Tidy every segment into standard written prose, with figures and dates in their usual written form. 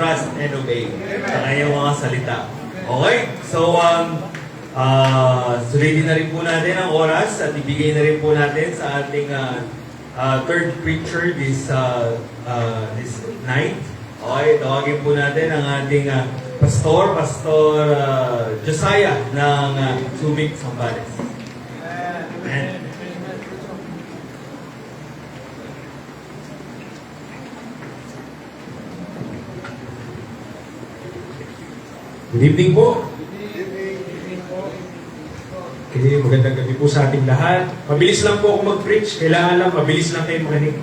trust and obey sa kanyang mga salita. Okay? So, sulitin na rin po natin ang oras at ibigay na rin po natin sa ating third preacher this night. Okay, tawagin po natin ang ating Pastor Josiah ng Subic, Zambales. Amen. Good evening po. Okay, magandang gabi po sa ating lahat. Mabilis lang po ako mag-preach. Kailangan lang, mabilis lang kayo makinig.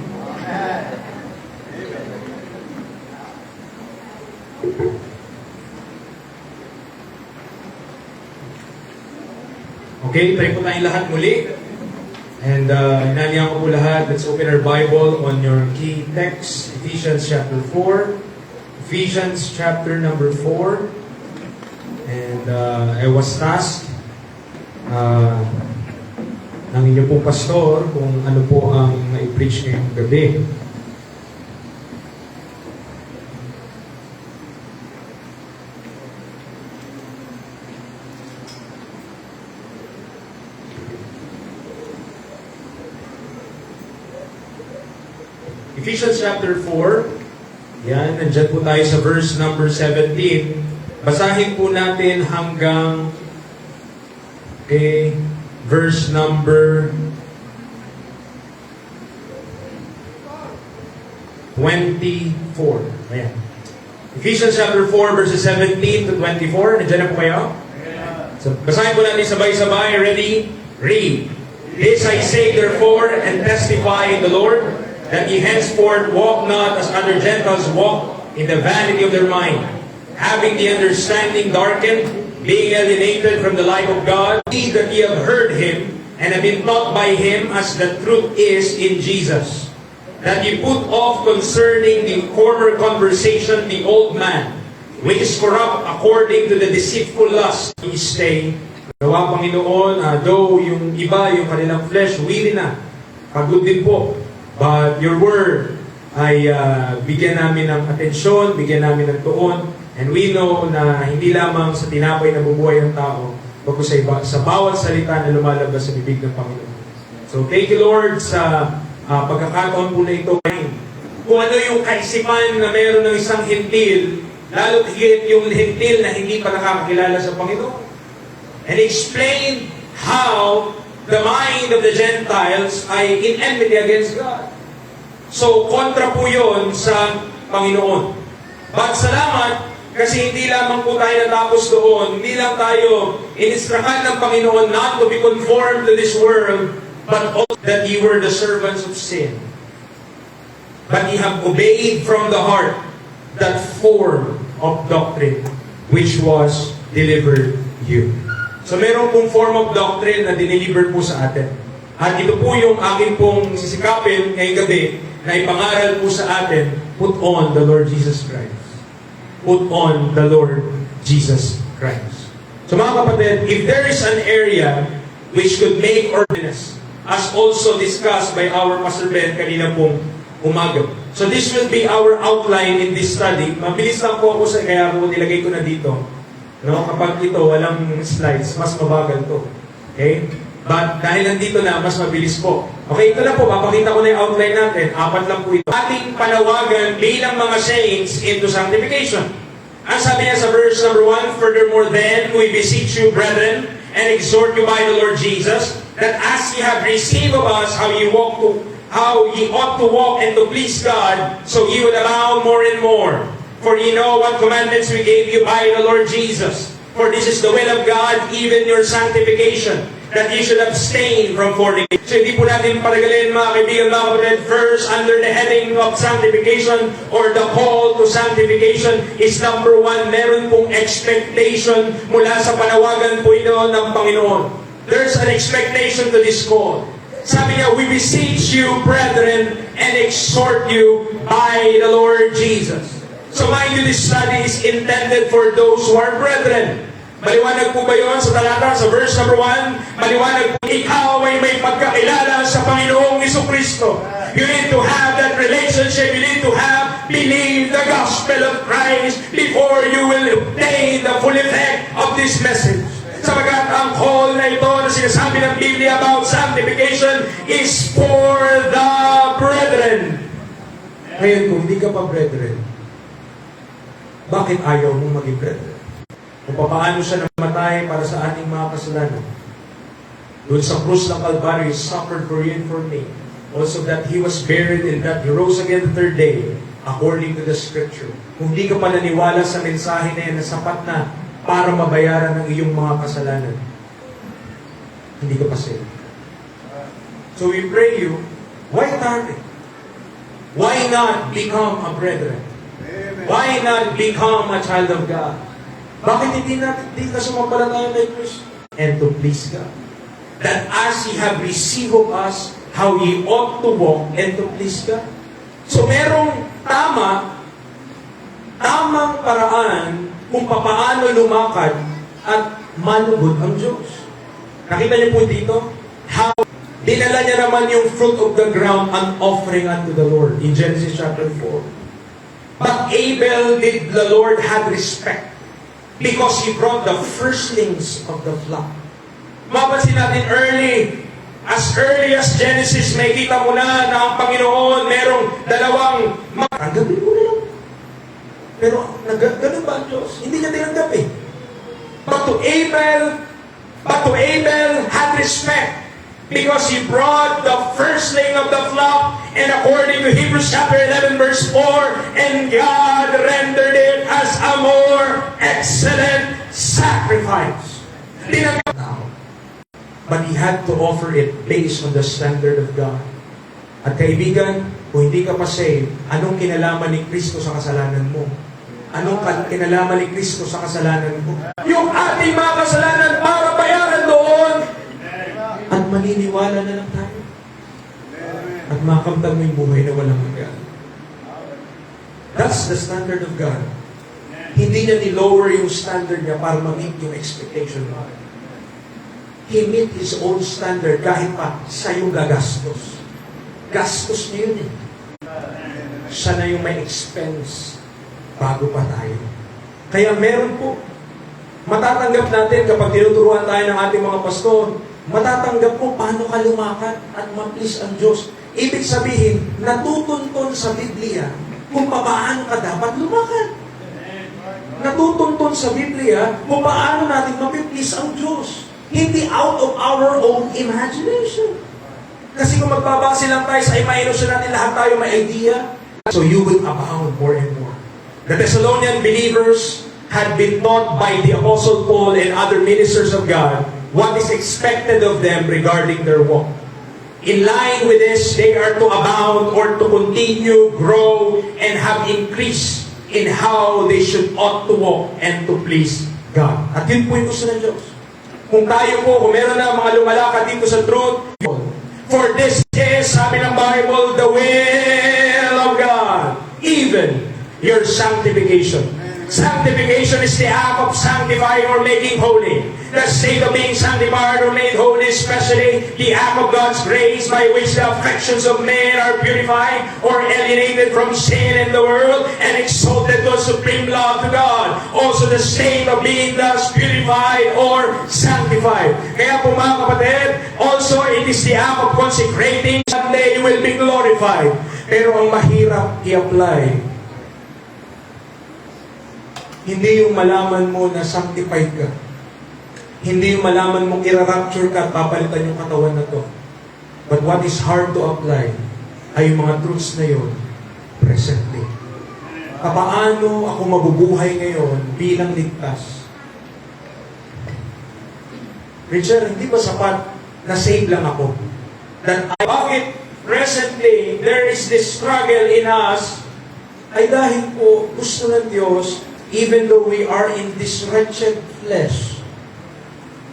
Okay, try po tayong lahat muli. And inalihan ko po lahat. Let's open our Bible on your key text. Ephesians chapter 4. Ephesians chapter number 4. And I was tasked ng inyong pong pastor kung ano po ang i-preach ngayong gabi. Ephesians chapter 4. Yan, nandyan po tayo sa verse number 17. Basahin po natin hanggang verse number 24. Ayan. Ephesians chapter 4 verses 17 to 24. Nandiyan na po kayo? So, basahin po natin sabay-sabay. Ready? Read. This I say therefore and testify in the Lord that ye henceforth walk not as other Gentiles walk in the vanity of their mind, having the understanding darkened, being alienated from the life of God, see that ye have heard Him, and have been taught by Him as the truth is in Jesus. That ye put off concerning the former conversation the old man, which is corrupt according to the deceitful lust. Ye stay. Nawa Panginoon, though yung iba, yung kanilang flesh, weary na. Pagod din po. But your word ay bigyan namin ng atensyon, bigyan namin ng tuon. And we know na hindi lamang sa tinapay na bubuhay ang tao, bago sa bawat salita na lumalabas sa bibig ng Panginoon. So thank you Lord sa pagkakataon po na ito. Kung ano yung kaisipan na meron ng isang hintil, lalo higit yung hintil na hindi pa nakakakilala sa Panginoon. And explain how the mind of the Gentiles ay in enmity against God. So kontra po yun sa Panginoon. But salamat, kasi hindi lamang po tayo natapos doon, hindi lang tayo inistrakan ng Panginoon not to be conformed to this world, but also that ye were the servants of sin. But ye have obeyed from the heart that form of doctrine which was delivered you. So meron pong form of doctrine na dineliver po sa atin. At ito po yung akin pong sisikapin ngayong gabi na ipangaral po sa atin, put on the Lord Jesus Christ. Put on the Lord Jesus Christ. So mga kapatid, if there is an area which could make ordinance, as also discussed by our Pastor Ben kanina pong umaga. So this will be our outline in this study. Mabilis lang po ako kaya ako nilagay ko na dito. No? Kapag ito, walang slides, mas mabagal to. Okay? But dahil nandito na, mas mabilis po. Okay, ito na po, papakita ko na yung outline natin. 4 lang po ito. Ating panawagan bilang mga saints into sanctification. Ang sabi niya sa verse number 1, furthermore then, we beseech you, brethren, and exhort you by the Lord Jesus, that as ye have received of us how ye ought to walk and to please God, so ye would abound more and more. For ye know what commandments we gave you by the Lord Jesus. For this is the will of God, even your sanctification, that ye should abstain from fornication. So hindi po natin patagalin mga kaibigan, mga kapatid. First, under the heading of sanctification or the call to sanctification is number 1, meron pong expectation mula sa panawagan po ito ng Panginoon. There's an expectation to this call. Sabi niya, we beseech you, brethren, and exhort you by the Lord Jesus. So mind you, this study is intended for those who are brethren. Maliwanag po ba yun sa talata, sa verse number 1? Maliwanag po, ikaw ay may pagkakilala sa Panginoong Jesucristo. You need to have that relationship. You need to believe the gospel of Christ before you will obtain the full effect of this message. Sabagat ang call na ito na sinasabi ng Biblia about sanctification is for the brethren. Ngayon, kung hindi ka pa brethren, bakit ayaw mong maging brethren? Kung paano siya namatay para sa ating mga kasalanan. Doon sa krus ng Calvary, He suffered for you and for me. Also that He was buried and that He rose again the third day, according to the Scripture. Kung hindi ka pa naniwala sa mensahe na yan na sapat na para mabayaran ang iyong mga kasalanan, hindi ka pa saved. So we pray you, why target? Why not become a brethren? Why not become a child of God? Bakit hindi ka sumampalataya kay Kristo? And to please God. That as He have received of us, how He ought to walk and to please God. So merong tamang paraan kung paano lumakad at manugod ang Diyos. Nakita niyo po dito, how dinala niya naman yung fruit of the ground an offering unto the Lord in Genesis chapter 4. But Abel did the Lord have respect because he brought the firstlings of the flock. Mapansin natin as early as Genesis, may kita mo na ang Panginoon merong dalawang tanggapin mo na lang. Pero ganun ba ang Diyos? Hindi niya tinanggap eh. But to Abel had respect because he brought the firstling of the flock, and according to Hebrews chapter 11 verse 4, and God rendered it as a more excellent sacrifice. Tinanggap now. But he had to offer it based on the standard of God. At kaibigan, kung hindi ka pa saved, anong kinalaman ni Kristo sa kasalanan mo? Anong kinalaman ni Kristo sa kasalanan mo? Yung ating mga kasalanan para bayaran doon. At maniniwala na lang tayo. At makamtan mo yung buhay na walang hanggan. That's the standard of God. Hindi niya ni-lower yung standard niya para ma-meet yung expectation mo. He meet His own standard kahit pa siya yung gagastos. Gastos niya yun eh. Siya na yung may expense bago pa tayo. Kaya meron po, matatanggap natin kapag tinuturuan tayo ng ating mga pastor, matatanggap po paano ka lumakad at ma-please ang Diyos. Ibig sabihin, natutuntun sa Biblia kung paano ka dapat lumakad. Natutuntun sa Biblia kung paano natin ma-please ang Diyos. Hindi out of our own imagination. Kasi kung magbabase lang tayo sa imagination natin, lahat tayo may idea. So you will abound more and more. The Thessalonian believers had been taught by the Apostle Paul and other ministers of God what is expected of them regarding their walk. In line with this, they are to abound or to continue, grow, and have increase in how they ought to walk and to please God. At yun po yung gusto ng Diyos. Kung tayo po, kung meron na mga lumalakad dito sa truth, for this is, sabi ng Bible, the will of God, even your sanctification. Sanctification is the act of sanctifying or making holy. The state of being sanctified or made holy, especially the act of God's grace by which the affections of men are purified or alienated from sin in the world and exalted to a supreme love to God. Also the state of being thus purified or sanctified. Kaya po mga kapatid, also it is the act of consecrating. Someday you will be glorified. Pero ang mahirap i-apply, hindi yung malaman mo na sanctified ka. Hindi yung malaman mong ira-rapture ka at papalitan yung katawan na to. But what is hard to apply ay yung mga truths na yun presently. Paano ako mabubuhay ngayon bilang ligtas? Richard, hindi ba sapat na save lang ako? Bakit presently there is this struggle in us ay dahil po gusto ng Diyos, even though we are in this wretched flesh,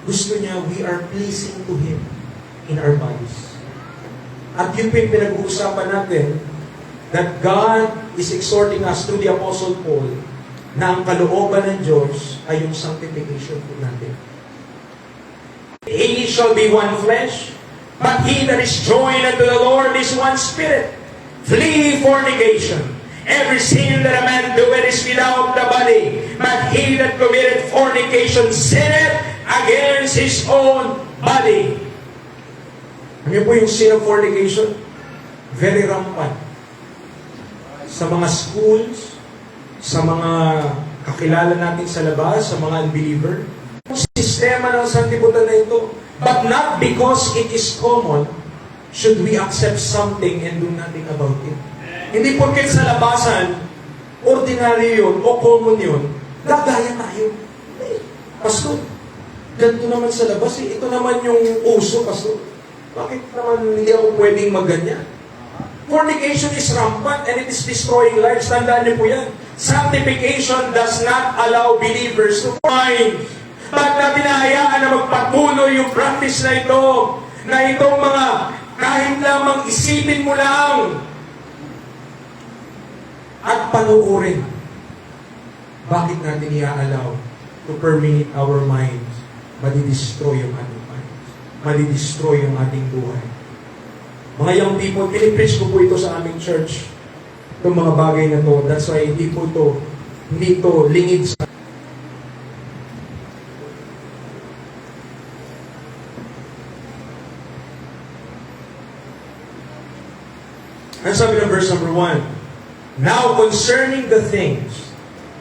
gusto niya we are pleasing to Him in our bodies. At yun po yung pinag-uusapan natin, that God is exhorting us through the Apostle Paul na ang kalooban ng Diyos ay yung sanctification po natin. He shall be one flesh, But he that is joined unto the Lord is one spirit. Flee fornication. Every sin that a man doeth is without the body, but he that committeth fornication sinneth against his own body. Ano po yung sin of fornication? Very rampant. Sa mga schools, sa mga kakilala natin sa labas, sa mga unbeliever, yung sistema ng sanlibutan na ito. But not because it is common, should we accept something and do nothing about it. Hindi porket sa labasan, ordinary yun o common yun, gagaya tayo. Pastor, ganito naman sa labas eh. Ito naman yung uso, Pastor. Bakit naman hindi ako pwedeng magganyan? Fornication is rampant and it is destroying lives. Tandaan niyo po yan. Sanctification does not allow believers to find. Pag na pinahayaan na magpatuloy yung practice na ito, na itong mga kahit lamang isipin mo lang, at panuorin. Bakit natin i-allow to permeate our minds? Madidestroy yung ating minds. Madidestroy yung ating buhay. Mga young people, pinipreach ko po ito sa aming church. Itong mga bagay na to. That's why hindi ito lingid sa... Ano sabi ng verse number 1? Now concerning the things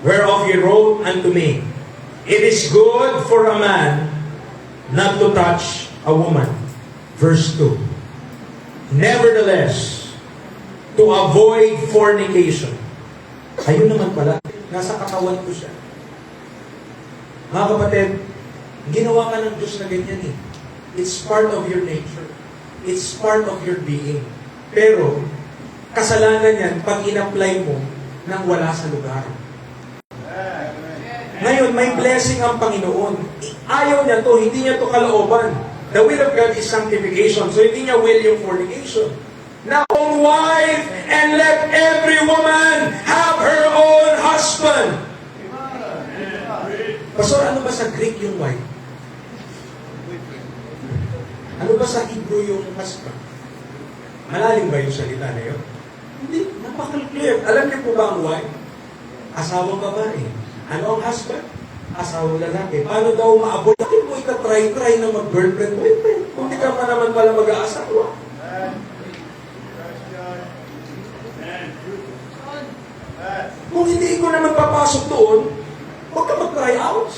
whereof he wrote unto me, it is good for a man not to touch a woman. Verse 2. Nevertheless, to avoid fornication. Ayun naman pala, nasa katawan ko siya. Mga kapatid, ginawa ka ng Diyos na ganyan eh. It's part of your nature. It's part of your being. Pero, kasalanan yan pag in-apply mo nang wala sa lugar. Ngayon, may blessing ang Panginoon. Ayaw niya to, hindi niya to kalooban. The will of God is sanctification. So, hindi niya will yung fornication. Now, wife, and let every woman have her own husband. Pastor, ano ba sa Greek yung wife? Ano ba sa Hebrew yung husband? Malalim ba yung salita na yun? Hindi, napaka-clear. Alam niyo po ba ang wife? Asawang babae. Ano ang husband? Asawang lalaki. Paano daw maabot? Bakit mo ita-try na mag-girlfriend, boyfriend? Kung di ka pa naman pala mag-aasawa. Kung hindi ko naman papasok doon, huwag ka mag-try out.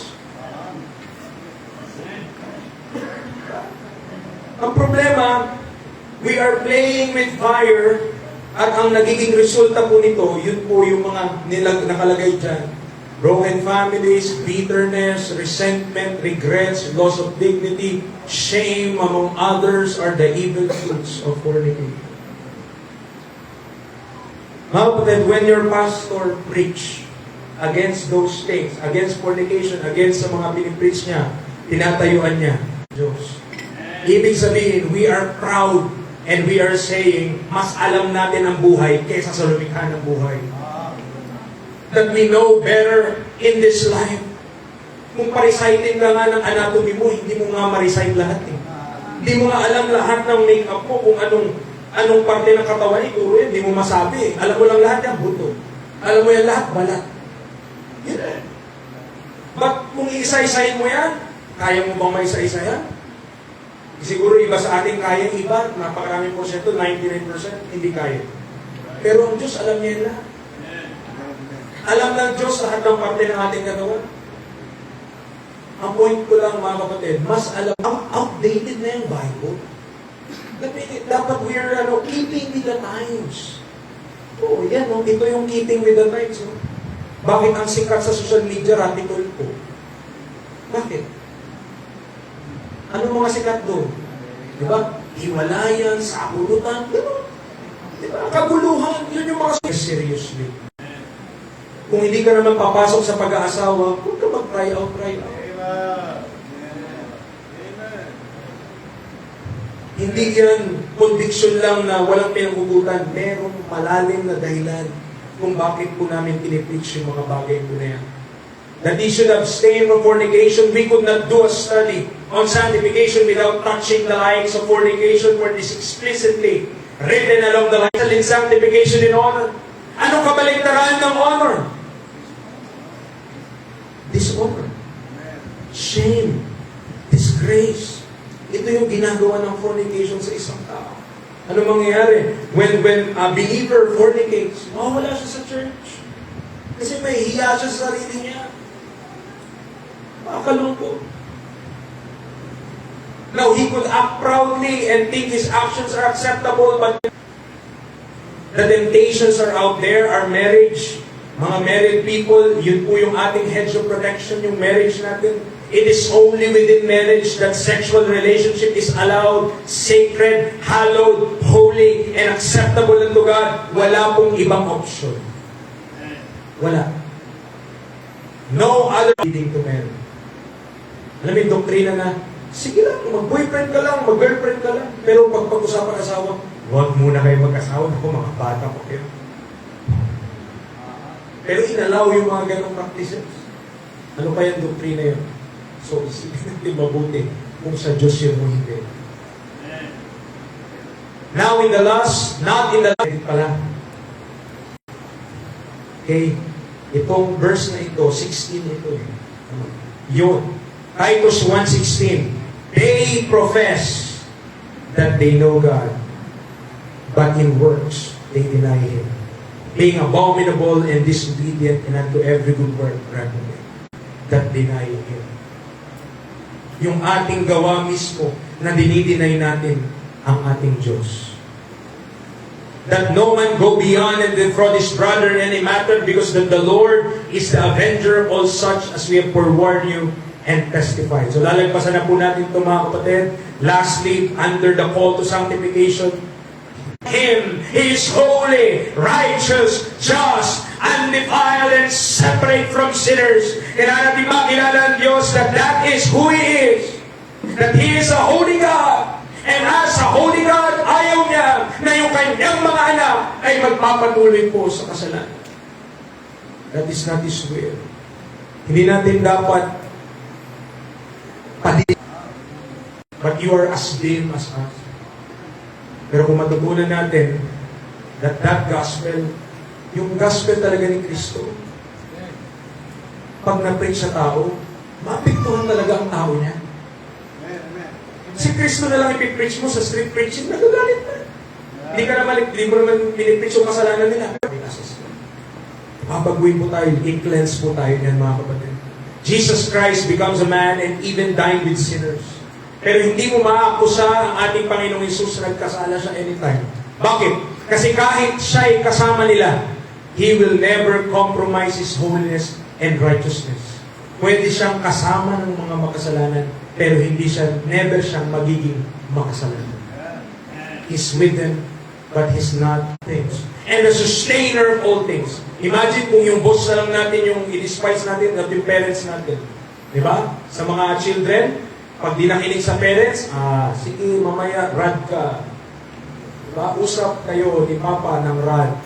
Ang problema, we are playing with fire. At ang nagiging resulta po nito, yun po yung mga nakalagay dyan. Broken families, bitterness, resentment, regrets, loss of dignity, shame, among others, are the evil fruits of fornication. How that when your pastor preach against those things, against fornication, against sa mga pinipreach niya, tinatayuan niya, Diyos. Ibig sabihin, we are proud and we are saying, mas alam natin ang buhay kaysa sa lumikha ng buhay. That we know better in this life. Kung pa-reciting ka nga ng anatomy mo, hindi mo nga ma-recite lahat eh. Hindi mo nga alam lahat ng make-up mo, kung anong parte ng katawan ituro yan, hindi mo masabi. Alam mo lang lahat yan, buto. Alam mo yan lahat, balat. Yan. But kung iisa-isahin mo yan, kaya mo bang maisa-isa yan? Siguro iba sa ating kaya, iba, napakaraming porsyento, 99% hindi kaya. Pero ang Diyos, alam niya yan lahat. Alam ng Diyos lahat ng parte ng ating katawan. Ang point ko lang, mga kapatid, mas alam, outdated na yung Bible. Dapat we are keeping with the times. Oo, yan, ito yung keeping with the times. Bakit ang sikat sa social media, radical po? Bakit? Ano mga sikat doon? Diba? Hiwalayan, sakulutan, gano'n. Diba? Kaguluhan, yun yung mga seriously. Kung hindi ka naman papasok sa pag-aasawa, huwag ka mag-try out. Hindi yan conviction lang na walang pinagugutan. Merong malalim na dahilan kung bakit po namin pinipreach yung mga bagay po na yan. that he should abstain from fornication. We could not do a study on sanctification without touching the likes of fornication, for this explicitly written along the lines in sanctification in honor. Anong kabaligtaran ng honor? Dishonor. Shame. Disgrace. Ito yung ginagawa ng fornication sa isang tao. Ano mangyayari? When a believer fornicates, mawala siya sa church. Kasi may hiya siya sa sarili niya. Makakalungkot. Now, he could act proudly and think his actions are acceptable, but the temptations are out there. Our marriage, mga married people, yun po yung ating hedge of protection, yung marriage natin. It is only within marriage that sexual relationship is allowed, sacred, hallowed, holy, and acceptable unto God. Wala pong ibang option. Wala. No other leading to marriage. Alam mo yung doktrina na, sige lang, mag-boyfriend ka lang, mag-girlfriend ka lang, pero pag pag-usapan asawa, huwag muna kayo mag-asawa, ako mga bata pa kayo. Pero inalaw yung mga ganong practices. Ano pa yung doktrina yun? So, isipin natin mabuti kung sa Diyos yun mo hindi. Now in the last, not in the last, pala. Okay, itong verse na ito, 16 ito. Yun. Titus 1:16. They profess that they know God, but in works they deny Him, being abominable and disobedient, and unto every good work reprobate, that deny Him. Yung ating gawa mismo na dinidinay natin ang ating Diyos. That no man go beyond and defraud his brother in any matter, because that the Lord is the avenger of all such, as we have forewarned you and testified. So lalagpasan na po natin ito, mga kapatid. Lastly, under the call to sanctification, Him, He is holy, righteous, just, undefiled, and separate from sinners. Kailangan natin makilala ang Diyos that that is who He is. That He is a holy God. And as a holy God, ayaw niya na yung kanyang mga anak ay magpapatuloy po sa kasalanan. That is not His will. Hindi natin dapat padi, but you are as dim as us. Pero kung matutunan natin that gospel, yung gospel talaga ni Kristo, pag na-preach sa tao, maapektuhan talaga ang tao niya. Si Kristo na lang ipipreach mo sa street preaching, nagagalit na. Hindi ka naman, hindi mo naman pinipreach yung kasalanan nila. Papaguin po tayo, i-cleanse po tayo niyan, mga kapatid. Jesus Christ becomes a man and even dined with sinners. Pero hindi mo maakusa ang ating Panginoong Hesus na nagkasala siya anytime. Bakit? Kasi kahit siya ay kasama nila, He will never compromise His holiness and righteousness. Pwede siyang kasama ng mga makasalanan, pero hindi siya, never siyang magiging makasalanan. He's with them, but He's not things. And the sustainer of all things. Imagine kung yung boss na lang natin, yung i-despise natin, at yung parents natin. Diba? Sa mga children, pag di nakinig sa parents, sige, mamaya, rad ka. Diba? Usap kayo ni Papa ng rad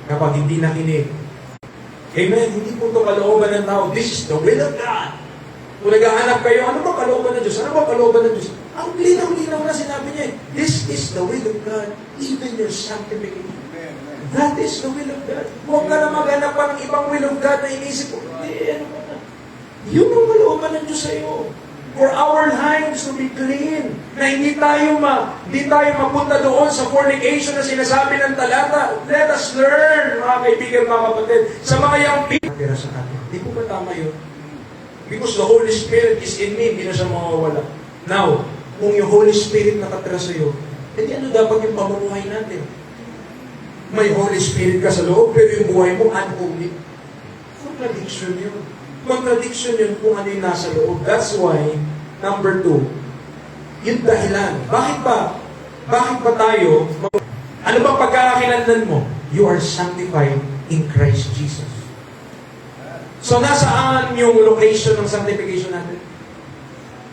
kapag hindi nakinig. Amen? Hindi po ito kalooban ng tao. This is the will of God. Kung naghahanap kayo, ano ba kalooban ng Diyos? Ano ba kalooban ng Diyos? Ang linaw-linaw na sinabi niya, this is the will of God, even your sanctification. That is the will of God. Huwag ka na maghanap pa ng ibang will of God na inisip ko. Ano ba na? Yun ang kalooban ng Diyos sa iyo. For our lives to be clean. Na hindi tayo mapunta doon sa fornication na sinasabi ng talata. Let us learn, mga kaibigan, mga kapatid, sa mga young people. Natira sa atin. Di po ba tama yun? Because the Holy Spirit is in me, hindi na siya mawawala. Now, kung yung Holy Spirit nakatira sa iyo, hindi ano dapat yung pamumuhay natin? May Holy Spirit ka sa loob, pero yung buhay mo unholy. Contradiction yun. Contradiction yun kung ano yung nasa loob. That's why, number 2, yung dahilan. Bakit ba? Bakit ba tayo? Ano ba pagkakakilanlan mo? You are sanctified in Christ Jesus. So, nasaan yung location ng sanctification natin?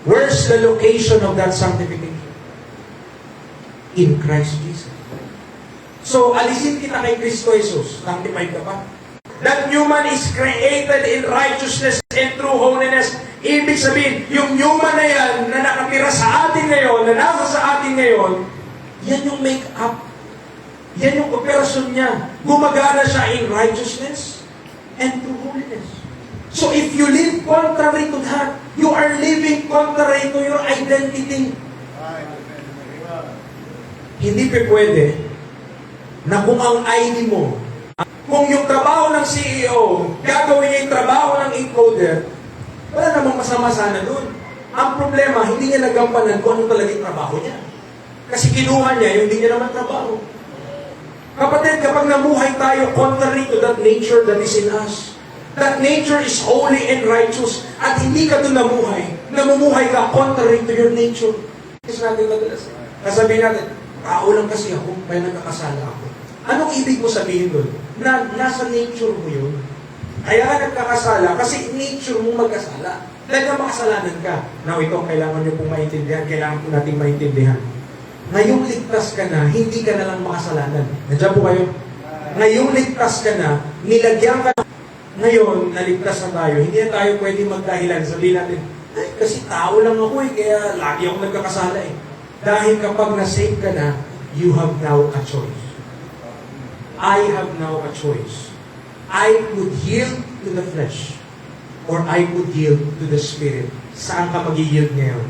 Where's the location of that sanctification? In Christ Jesus. So, alisin kita kay Kristo Jesus. Sanctified ka pa? That human is created in righteousness. and true holiness. Ibig sabihin, yung human na yan, na nakatira sa atin ngayon, na nasa sa atin ngayon, yan yung make-up. Yan yung operasyon niya. Gumagana siya in righteousness and true holiness. So if you live contrary to that, you are living contrary to your identity. Hindi pa pwede na kung ang ID mo, kung yung trabaho ng CEO, gagawin niya yung trabaho ng encoder, wala namang masama sana doon. Ang problema, hindi niya nagampanan kung ano talaga yung trabaho niya. Kasi kinuha niya yung hindi niya naman trabaho. Kapatid, kapag namuhay tayo contrary to that nature that is in us, that nature is holy and righteous, at hindi ka doon namumuhay ka contrary to your nature. Kasi natin madalas, kasabihin natin, tao lang kasi ako, kaya nagkakasala ako. Anong ibig mo sabihin doon? Na nasa nature mo yun. Kaya ka nagkakasala kasi nature mo magkasala. Dahil na makasalanan ka. Now, ito ang kailangan nyo pong maintindihan. Kailangan po nating maintindihan. Ngayong ligtas ka na, hindi ka na lang makasalanan. Nandiyan po kayo? Ngayong ligtas ka na, nilagyan ka na. Ngayon, naligtas na tayo. Hindi na tayo pwede magdahilan. Sabihin natin, ay, kasi tao lang ako kaya lagi ako nagkakasala Dahil kapag na-save ka na, you have now a choice. I have now a choice. I could yield to the flesh or I could yield to the Spirit. Saan ka mag-yield ngayon?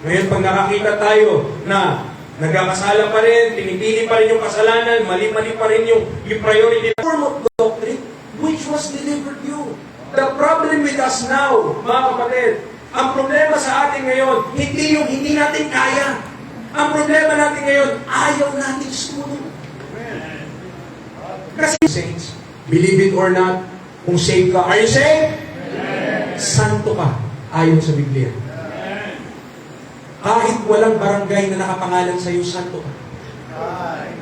Ngayon, pag nakakita tayo na nagkakasala pa rin, pinipili pa rin yung kasalanan, mali-mali pa rin yung priority form of doctrine which was delivered you. The problem with us now, mga kapatid, ang problema sa atin ngayon, hindi yung hindi natin kaya. Ang problema natin ngayon, ayaw natin sumunod. Kasi saints, believe it or not, kung saved ka, are you saved? Yes. Santo ka, ayon sa Biblia. Kahit walang barangay na nakapangalan sa iyo, santo ka.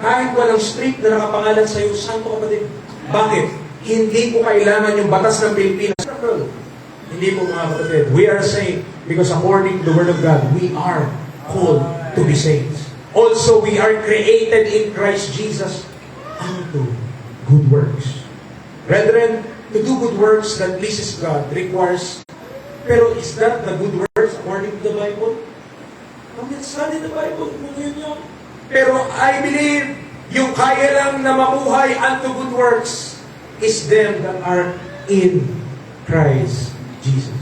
Kahit walang street na nakapangalan sa iyo, santo ka pa din. Bakit? Hindi ko kailangan yung batas ng Pilipinas. Hindi po mga kapatid. We are saved because according to the Word of God, we are called to be saints. Also, we are created in Christ Jesus unto good works. Brethren, to do good works that pleases God requires, pero is that the good works according to the Bible? Let's study the Bible kung yun yun. Pero I believe, yung kaya lang na mamuhay unto good works is them that are in Christ Jesus.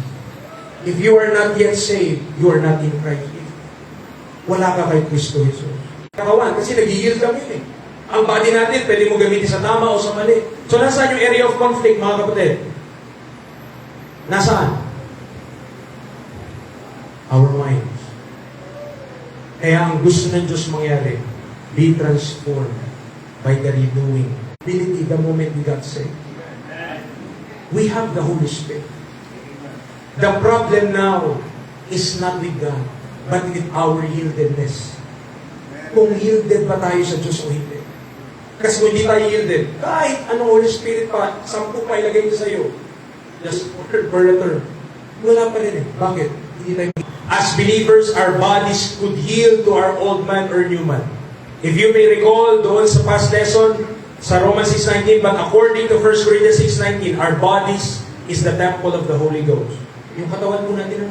If you are not yet saved, you are not in Christ Jesus. Wala ka kay Kristo Jesus. Kakawan, kasi nag-yield kami Ang body natin, pwede mo gamitin sa tama o sa mali. So, nasaan yung area of conflict, mga kapatid? Nasaan? Our minds. Kaya ang gusto ng Diyos mangyari, be transformed by the renewing ability the moment we got saved. We have the Holy Spirit. The problem now is not with God, but with our yieldedness. Kung yielded ba tayo sa Diyos o hindi? Kasi kung hindi tayo yielded, kahit anong Holy Spirit pa, 10 pa ilagay niya sa iyo, just word per letter, wala pa rin Bakit? Hindi tayo. As believers, our bodies could yield to our old man or new man. If you may recall, doon sa past lesson, sa Romans 6:19, but according to 1 Corinthians 6:19, our bodies is the temple of the Holy Ghost. Yung katawan po natin,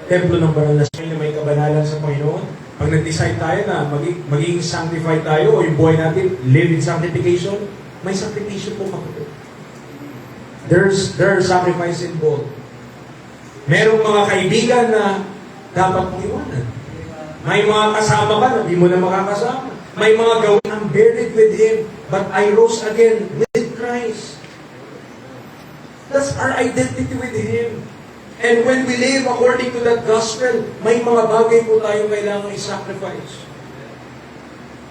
templo ng banal na siya na may kabanalan sa Panginoon. Pag nag-decide tayo na maging sanctified tayo o yung buhay natin, live in sanctification, may sacrifice po kapatid. There are sacrifice involved. Merong mga kaibigan na dapat mong iwanan. May mga kasama ka na di mo na makakasama. May mga gawin, I'm buried with Him, but I rose again with Christ. That's our identity with Him. And when we live according to that gospel, may mga bagay po tayo kailangan i-sacrifice.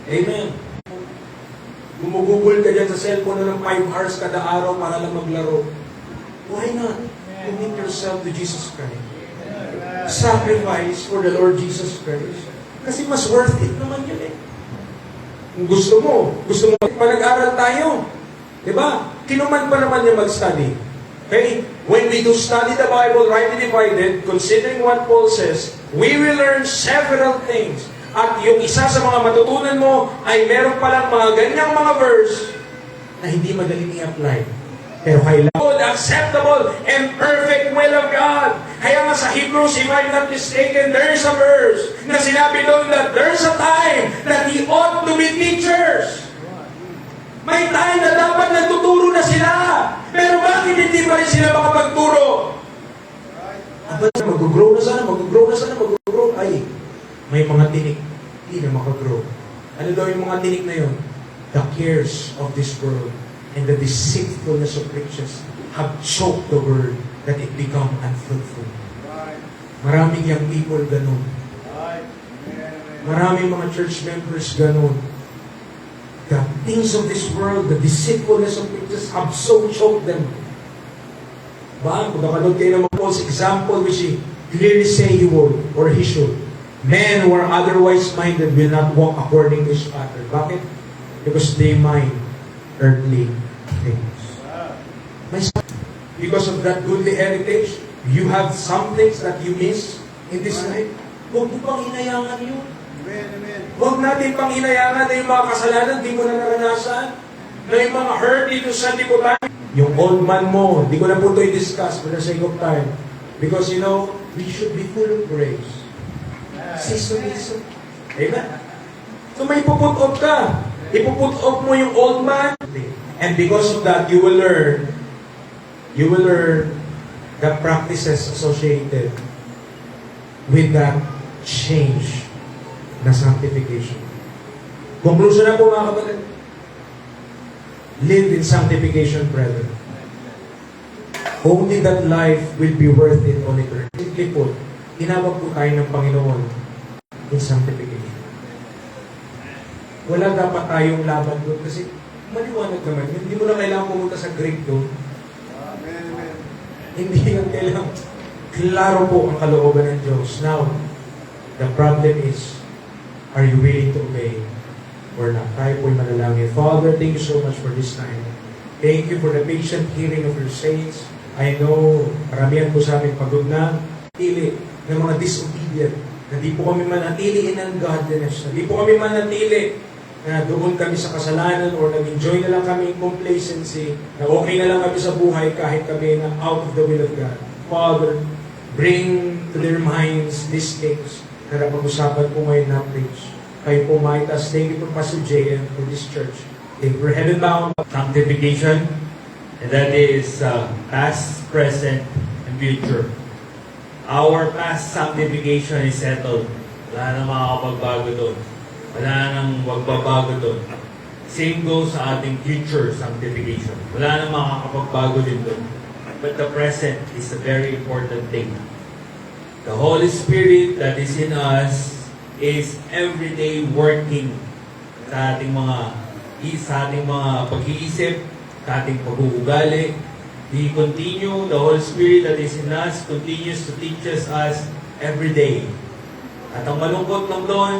Amen. Gumugugol ka dyan sa cellphone na ng 5 hours kada araw para lang maglaro. Why not? Commit yourself to Jesus Christ. Sacrifice for the Lord Jesus Christ. Kasi mas worth it naman yun Kung gusto mo nag-aral tayo. Diba? Kinuman pa naman niya mag-study. Okay? When we do study the Bible rightly divided, considering what Paul says, we will learn several things. At yung isa sa mga matutunan mo ay meron palang mga ganyang mga verse na hindi madaling i-apply. Pero kailangan good, acceptable, and perfect will of God. Kaya nga sa Hebrews, if I'm not mistaken, there is a verse na sinabi doon that there's a time that He ought to be teachers. May time na dapat nagtuturo na sila. Pero bakit hindi pa rin sila makapagturo? Mag-grow na sana, mag-grow na sana, mag-grow. Ay, may mga tinik, hindi na makagrow. Ano daw yung mga tinik na yun? The cares of this world and the deceitfulness of riches have choked the word that it become unfruitful. Maraming young people ganun. Maraming mga church members ganun. The things of this world, the deceitfulness of riches have so choked them. Ba? Kung nakanood kayo ng Paul's example which he clearly say he would or he should. Men who are otherwise minded will not walk according to his pattern. Bakit? Because they mind earthly things. Because of that goodly heritage, you have some things that you miss in this life. Huwag mo pang hinayangan yun. Huwag natin pang hinayangan na yung mga kasalanan di mo na naranasan. Na yung mga hurt dito sa liputan. Yung old man mo, di ko na po ito i-discuss for the sake of time. Because we should be full of grace. Season. Amen? So may ipuput off ka. Ipuput off mo yung old man. And because of that, you will learn the practices associated with that change na sanctification. Conclusion na po mga kapatid. Live in sanctification, brethren. Only that life will be worth it on eternity. Simply put, tinawag po tayo ng Panginoon in sanctification. Wala dapat tayong laban doon kasi maliwanag naman. Hindi mo na kailangan pumunta sa Greek doon. Hindi lang kailangan. Klaro po ang kalooban ng Diyos. Now, the problem is, are you willing to obey or not? Tayo po'y manalangin. Father, thank you so much for this time. Thank you for the patient hearing of your saints. I know, karamihan po sa amin pagod na, tili ng mga disobedient. Na di po kami manatili in ungodliness. Na di po kami manatili na doon kami sa kasalanan or nag-enjoy na lang kami in complacency, na okay na lang kami sa buhay kahit kami na out of the will of God. Father, bring to their minds these things na napag-usapan po ngayon na preach. Kayo po maitas. Thank you for Pastor Jay and for this church. Thank you for heaven-bound Sanctification, and that is past, present, and future. Our past sanctification is settled. Wala na makakapagbago doon. Wala nang magbabago doon. Same goes sa ating future sanctification. Wala nang makakapagbago din doon. But the present is a very important thing. The Holy Spirit that is in us is everyday working sa ating mga pag-iisip, sa ating pag-uugali. He continue, the Holy Spirit that is in us continues to teach us every day. At ang malungkot lang doon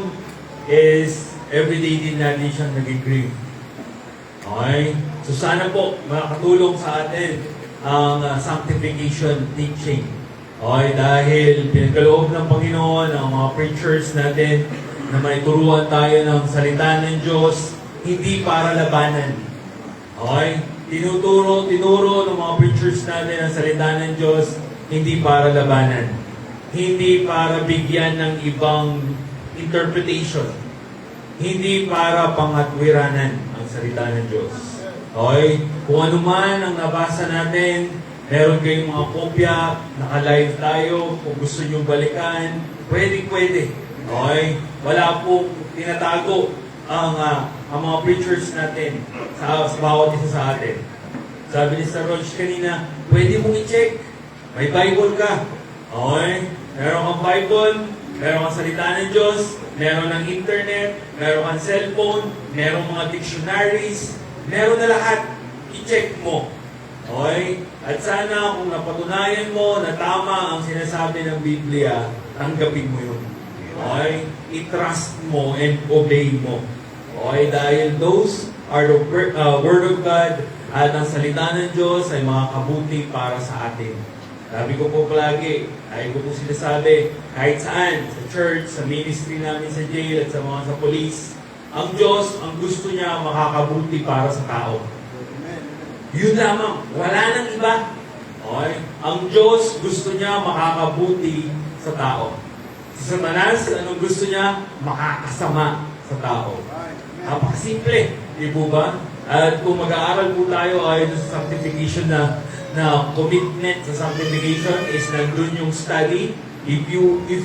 is everyday din natin siyang nag-grieve. Okay? So sana po makatulong sa atin ang sanctification teaching. Okay? Dahil pinagkaloob ng Panginoon ang mga preachers natin na may turuan tayo ng salita ng Diyos, hindi para labanan. Okay? Tinuro ng mga preachers natin ang salita ng Diyos, hindi para labanan. Hindi para bigyan ng ibang interpretation. Hindi para pangatwiranan ang salita ng Diyos. Okay? Kung ano man ang nabasa natin, meron kayong mga kopya, naka-live tayo, kung gusto nyo balikan, pwede. Okay? Wala po tinatago ang mga preachers natin sa bawat isa sa atin. Sabi ni Sir Roach kanina, pwede mong i-check. May Bible ka. Okay? Meron kang Bible, meron kang salita ng Diyos, meron ng internet, meron kang cellphone, meron mga dictionaries, meron na lahat. I-check mo. Okay? At sana kung napatunayan mo na tama ang sinasabi ng Biblia, tanggapin mo yun. Okay? I-trust mo and obey mo. Okay? Dahil those are the Word of God at ang salita ng Diyos ay makakabuti para sa atin. Sabi ko po palagi, ay ko po sinasabi, kahit saan, sa church, sa ministry namin sa jail at sa mga sa police, ang Diyos, ang gusto niya makakabuti para sa tao. Yun lamang. Wala nang iba. Okay? Ang Diyos gusto niya makakabuti sa tao. Si Satanas, anong gusto niya? Makakasama sa tao. Napakasimple. Di po ba? At kung mag-aaral po tayo ay sa sanctification na commitment sa sanctification is nandun yung study. If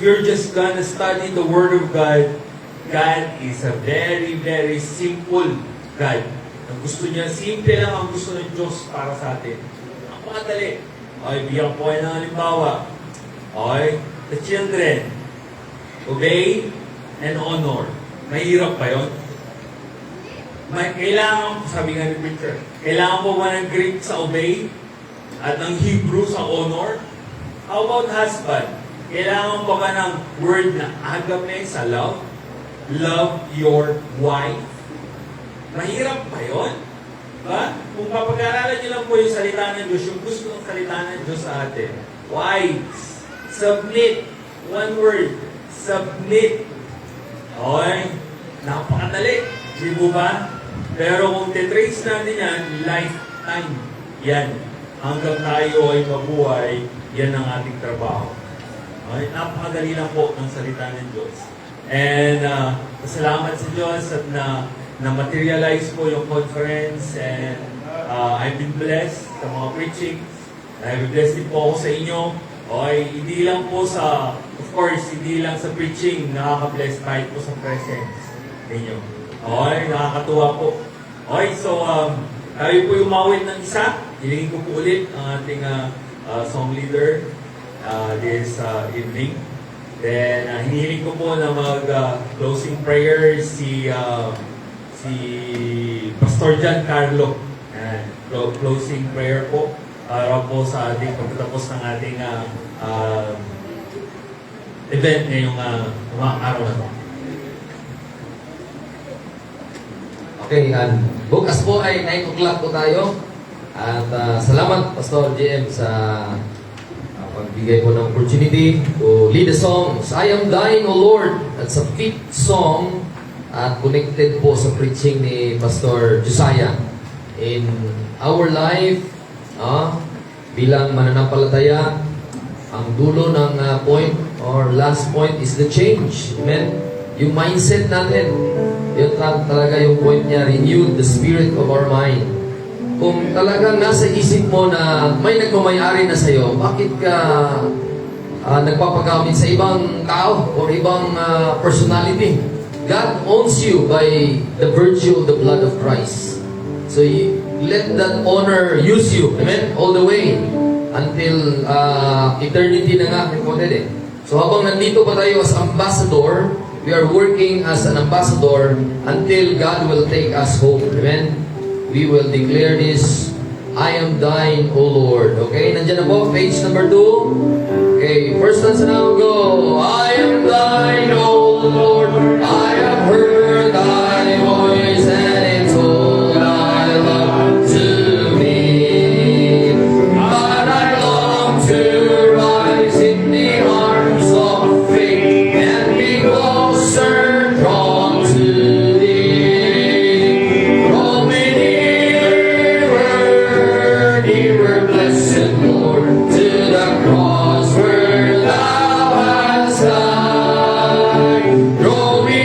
you're just gonna study the Word of God, God is a very, very simple God. Ang gusto niya, simple lang ang gusto ng Diyos para sa atin. Ang pakadali. Okay, bigyan ko kayo ng halimbawa. Okay, the children, obey and honor. Mahirap ba yun? Kailangan, sabi nga ni preacher, kailangan po ba ng Greek sa obey at ng Hebrew sa honor? How about husband? Kailangan pa ba ng word na agape sa love? Love your wife? Mahirap ba yun? Diba? Kung papag-aralan niyo lang po yung salita ng Diyos, yung gusto ng salita ng Diyos sa atin. Wives, submit. One word, submit. Okay? Napakadali. Di po ba? Pero kung titrace natin yan, lifetime. Yan. Hanggang tayo ay mabuhay, yan ang ating trabaho. Okay? Napakadali lang po ng salita ng Diyos. And salamat sa Diyos at na-materialize po yung conference and I've been blessed sa mga preaching. I've been blessed din po ako sa inyo. Okay? Hindi lang po sa, of course, hindi lang sa preaching nakaka-bless kahit po sa presence ninyo. Okay? Nakakatuwa po. Okay, so tayo po yung mawit ng isa. Hilingin ko po ulit ang ating song leader this evening. Then, hinihiling ko po na mag-closing prayer si Pastor Giancarlo. Closing prayer po para po sa ating pagtatapos ng ating event ngayong araw na ito. Okay, bukas po ay 9 o'clock po tayo. At salamat Pastor GM sa pagbigay po ng opportunity to lead the songs. I am thine, O Lord. At sa 5th song, at connected po sa preaching ni Pastor Josiah. In our life, bilang mananampalataya, ang dulo ng point or last point is the change. Amen? Yung mindset natin, yun talaga yung point niya, renewed the spirit of our mind. Kung talagang nasa isip mo na may nagmamayari na sa'yo, bakit ka nagpapagamit sa ibang tao or ibang personality? God owns you by the virtue of the blood of Christ. So let that honor use you, amen, all the way until eternity na nga, recorded eh. So habang nandito pa tayo as ambassador, we are working as an ambassador until God will take us home. Amen? We will declare this, I am thine, O Lord. Okay? Nandiyan na po, page number 2. Okay, first stanza now, go. I am thine, O Lord. I have heard thy voice and it told thy love to me. But I long to rise in the arms of faith and be closer drawn to thee. Draw me nearer, blessed Lord, to the cross where thou hast died. Draw me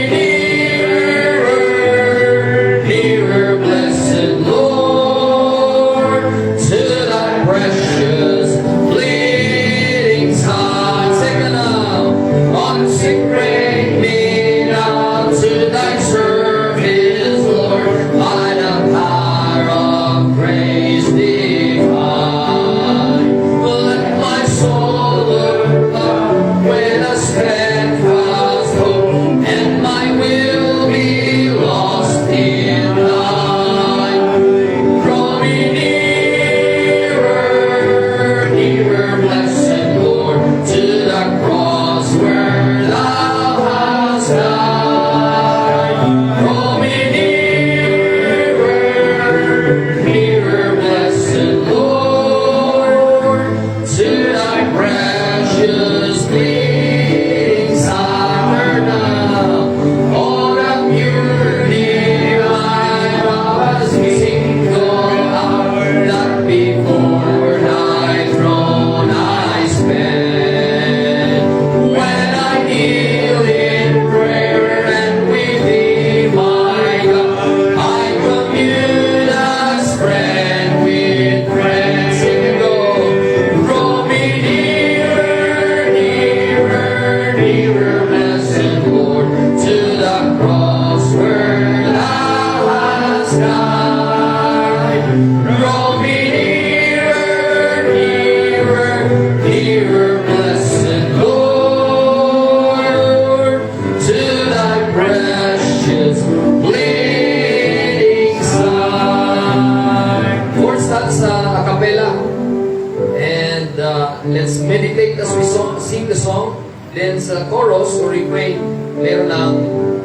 nearer, blessed Lord, to thy precious bleeding side. Fourth stanza, a cappella. And let's meditate as we sing the song. Then sa chorus or refrain, meron ng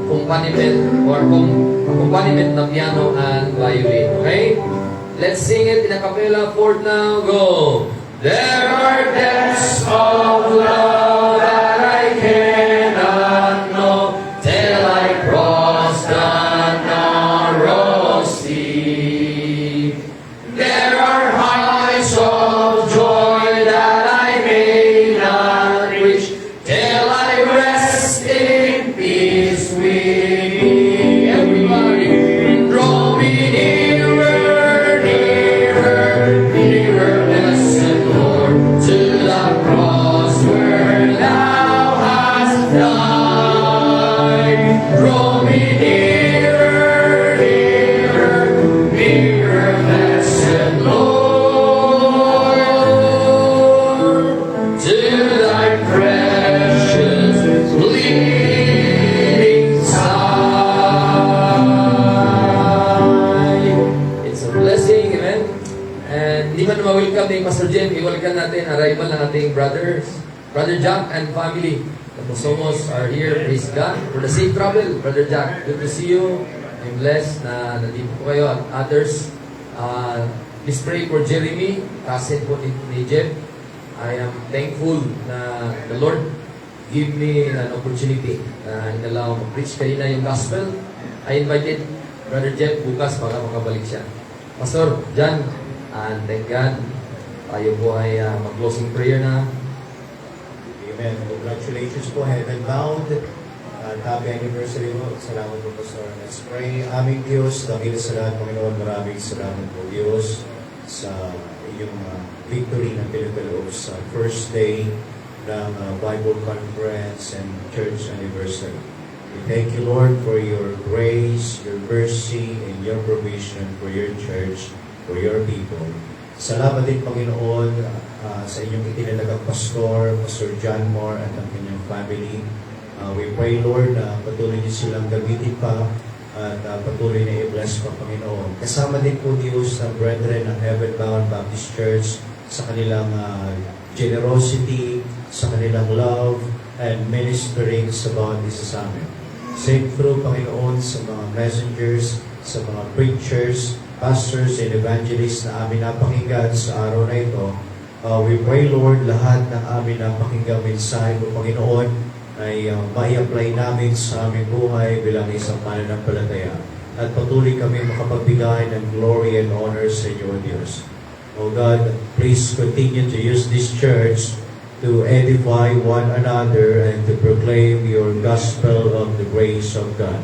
accompaniment or accompaniment na piano and violin. Okay? Let's sing it in a cappella. Fourth now, go. There are depths of love that I cannot know till I cross the narrow sea. There are heights of joy that I may not reach till I rest in peace with thee. Everybody, draw me nearer, nearer, nearer, blessed Lord, to the cross where thou hast died. Draw me nearer, nearer, nearer, blessed Lord, to thy precious bleeding side. It's a blessing, amen? And di man ma-welcome ni Pastor Jem, i-welcome natin arrival ng ating brothers, Brother Jack and family. The Musomos are here, praise God. For the safe travel, Brother Jack, good to see you. I'm blessed na nandito po kayo at others. Please pray for Jeremy, cousin po ni Jem. I am thankful na the Lord give me an opportunity na inalaw mag-preach kanina yung gospel. I invited Brother Jeff bukas para makabalik siya. Pastor John, and thank God, tayo po ay mag-closing prayer na. Amen. Congratulations po, Heaven Bound. Happy anniversary po. Salamat po, Pastor. Let's pray. Aming Diyos, dakila sa lahat, Panginoon, maraming salamat po, Diyos, sa iyong victory na pinagkaloob sa first day ng Bible Conference and Church Anniversary. We thank you, Lord, for your grace, your mercy, and your provision for your church, for your people. Salamat din, Panginoon, sa inyong itinalagang pastor, Pastor John Moore, at ang kanyang family. We pray, Lord, na patuloy niyo silang gamitin pa at patuloy na i-bless pa, Panginoon. Kasama din po, Diyos, ng brethren ng Heaven Bound Baptist Church sa kanilang generosity, sa kanilang love, and ministering sa bawat isa sa amin. Save through, Panginoon, sa mga messengers, sa mga preachers, pastors, and evangelists na amin napakinggan sa araw na ito. We pray, Lord, lahat ng amin napakinggan mensahe mo, Panginoon, ay mai-apply namin sa aming buhay bilang isang mananampalataya. At patuloy kami makapagbigay ng glory and honor sa iyo, Diyos. O God, please continue to use this church to edify one another and to proclaim your gospel of the grace of God.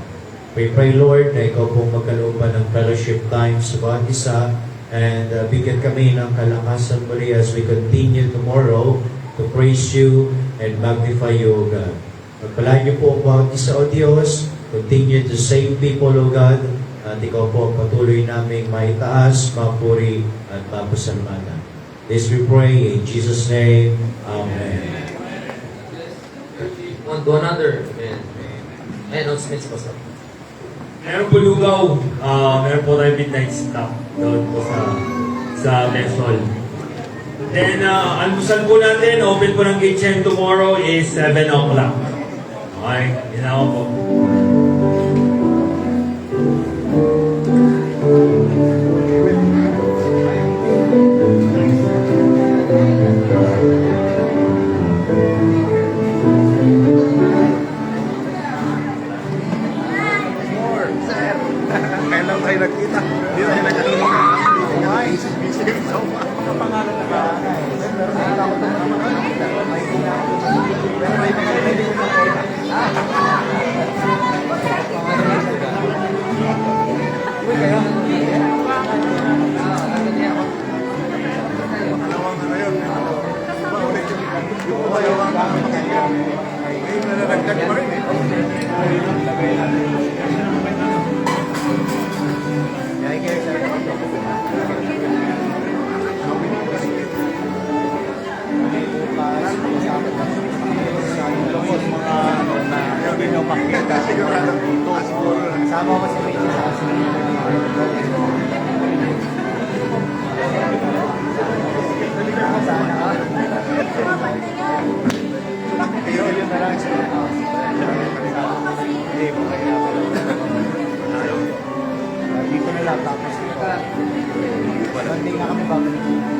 We pray, Lord, na ikaw pong magkaloob pa ng fellowship time sa bawat isa and bigyan kami ng kalakasan muli as we continue tomorrow to praise you and magnify you, O God. Magpalain niyo po ang bawat isa, O Diyos. Continue to save people, O God. At ikaw po patuloy naming maitaas, mapuri at mapasalamatan. This we pray in Jesus' name. Amen. One to another. Amen. Announcements, Pastor. Meron po lugaw. Meron po tayo midnight stop doon po sa Men's Hall. Then, almusal po natin. Open po ng kitchen tomorrow is 7 o'clock. Okay? Yun ako po. Kailan tayo nagkita? Hindi tayo nagkita. Ay, busy so much. Ang pangalan na ba? Sigurado. Kasama ko si Rachel sa Daligan mo sana ha. Pero yun na lang. Hindi po kaya. Dito na lang tapos dito. Hindi na kami babalik.